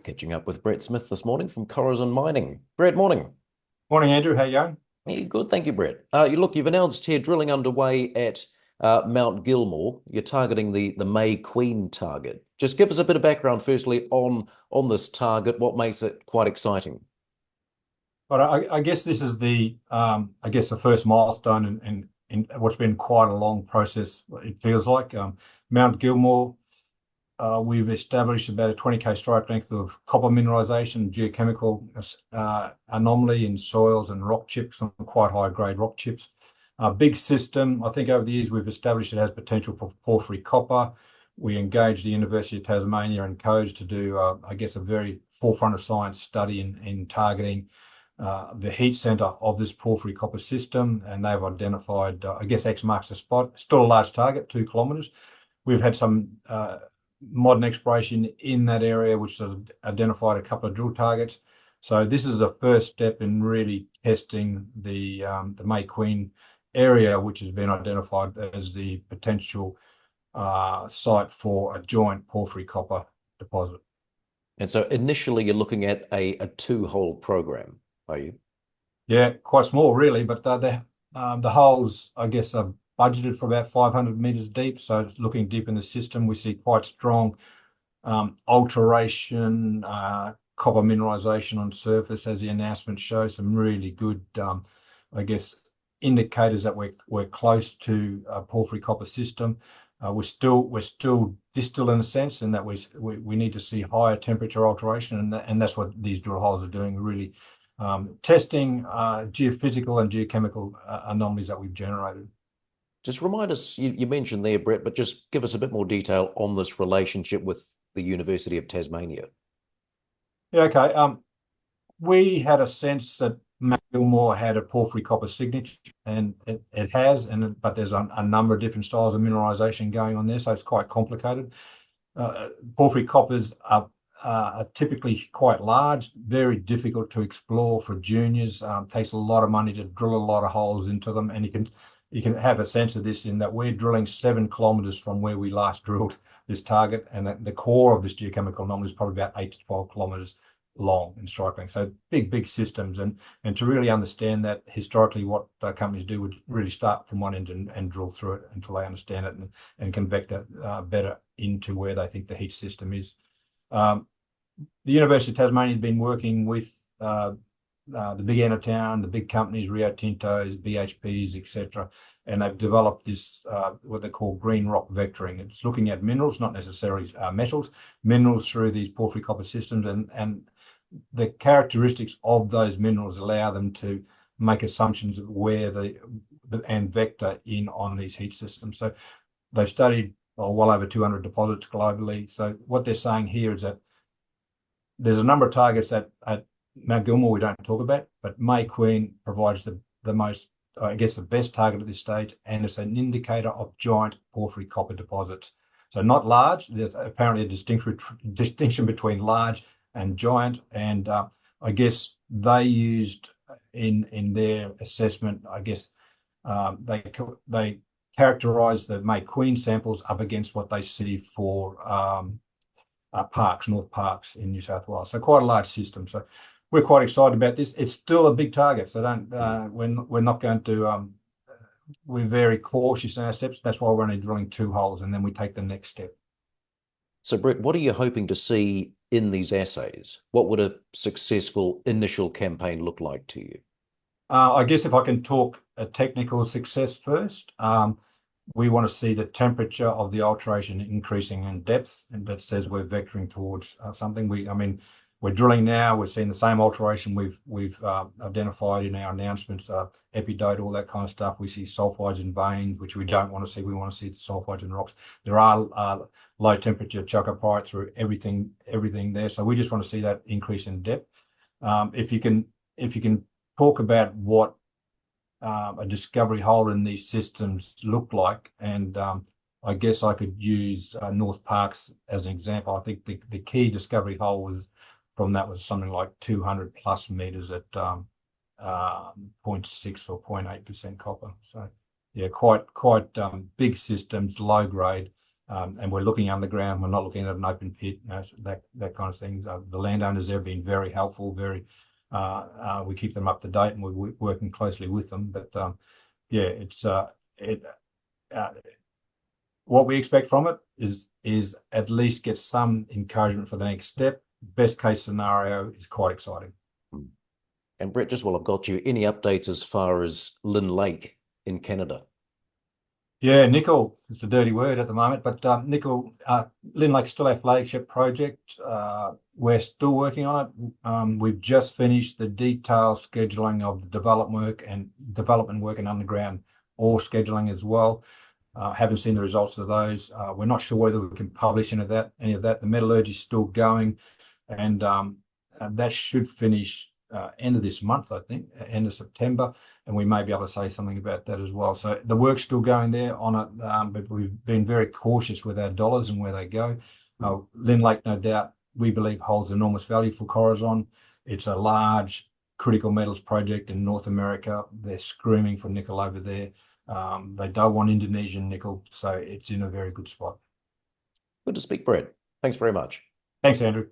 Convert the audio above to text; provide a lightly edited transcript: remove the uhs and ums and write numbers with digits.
catching up with Brett Smith this morning from Corazon Mining. Brett, morning. Morning, Andrew. How you going? Yeah, good, thank you, Brett. You've announced here drilling underway at Mount Gilmore. You're targeting the May Queen target. Just give us a bit of background, firstly, on this target. What makes it quite exciting? But I guess this is the first milestone in what's been quite a long process. It feels like Mount Gilmore. We've established about a 20K strike length of copper mineralization, geochemical anomaly in soils and rock chips, some quite high grade rock chips. Big system. I think over the years we've established it has potential for porphyry copper. We engaged the University of Tasmania and CODES to do, I guess, a very forefront of science study in targeting the heat center of this porphyry copper system, and they've identified, I guess X marks the spot. Still a large target, 2 kilometers. We've had some modern exploration in that area, which has identified a couple of drill targets. So this is the first step in really testing the May Queen area, which has been identified as the potential site for a joint porphyry copper deposit. And so initially you're looking at a two-hole program, are you? Yeah, quite small, really, but the holes, I guess, are budgeted for about 500 meters deep. So it's looking deep in the system. We see quite strong alteration, copper mineralization on surface, as the announcement shows. Some really good, I guess, indicators that we're close to a porphyry copper system. We're still distal in a sense, in that we need to see higher temperature alteration, and that's what these drill holes are doing. Really testing geophysical and geochemical anomalies that we've generated. Just remind us, you mentioned there, Brett, but just give us a bit more detail on this relationship with the University of Tasmania. Yeah, okay. We had a sense that Mount Gilmore had a porphyry copper signature, and it has, but there's a number of different styles of mineralization going on there, so it's quite complicated. Porphyry coppers are typically quite large, very difficult to explore for juniors. Takes a lot of money to drill a lot of holes into them, and you can have a sense of this in that we're drilling 7 kilometers from where we last drilled this target, and the core of this geochemical anomaly is probably about 8 to 12 kilometers long in strike length. So big systems, and to really understand that historically, what companies do would really start from one end and drill through it until they understand it and can vector better into where they think the heat system is. The University of Tasmania has been working with the big end of town, the big companies, Rio Tintos, BHPs, etc., and they've developed this what they call green rock vectoring. It's looking at minerals, not necessarily metals, minerals through these porphyry copper systems, and the characteristics of those minerals allow them to make assumptions of where and vector in on these heat systems. So they've studied well over 200 deposits globally. So what they're saying here is that there's a number of targets at Mount Gilmore we don't talk about, but May Queen provides the most, I guess, the best target at this stage, and it's an indicator of giant porphyry copper deposits. So not large. There's apparently a distinction between large and giant, and I guess they used in their assessment, I guess they characterised the May Queen samples up against what they see for North Parks in New South Wales. So quite a large system. So we're quite excited about this. It's still a big target, so we're not going to. We're very cautious in our steps. That's why we're only drilling 2 holes, and then we take the next step. So, Brett, what are you hoping to see in these assays? What would a successful initial campaign look like to you? I guess if I can talk a technical success first, we want to see the temperature of the alteration increasing in depth, and that says we're vectoring towards something. We're drilling now. We're seeing the same alteration we've identified in our announcements, epidote, all that kind of stuff. We see sulfides in veins, which we don't want to see. We want to see the sulfides in rocks. There are low temperature chalcopyrite through everything there. So we just want to see that increase in depth. If you can talk about what a discovery hole in these systems look like, and I guess I could use North Parks as an example. I think the key discovery hole was something like 200 plus meters at 0.6 or 0.8% copper. So yeah, quite big systems, low grade, And we're looking underground. We're not looking at an open pit, that kind of thing. The landowners there have been very helpful. We keep them up to date, and we're working closely with them. But yeah, what we expect from it is at least get some encouragement for the next step. Best case scenario is quite exciting. And Brett, just while I've got you, any updates as far as Lin Lake in Canada? Yeah, nickel. It's a dirty word at the moment, but nickel, Lin Lake's still our flagship project. We're still working on it. We've just finished the detailed scheduling of the development work and underground ore scheduling as well. Haven't seen the results of those. We're not sure whether we can publish any of that. The metallurgy is still going, and that should finish end of this month, I think, end of September, and we may be able to say something about that as well. So the work's still going there on it, but we've been very cautious with our dollars and where they go. Lin Lake, no doubt, we believe holds enormous value for Corazon. It's a large critical metals project in North America. They're screaming for nickel over there. They don't want Indonesian nickel, so it's in a very good spot. Good to speak, Brett. Thanks very much. Thanks, Andrew.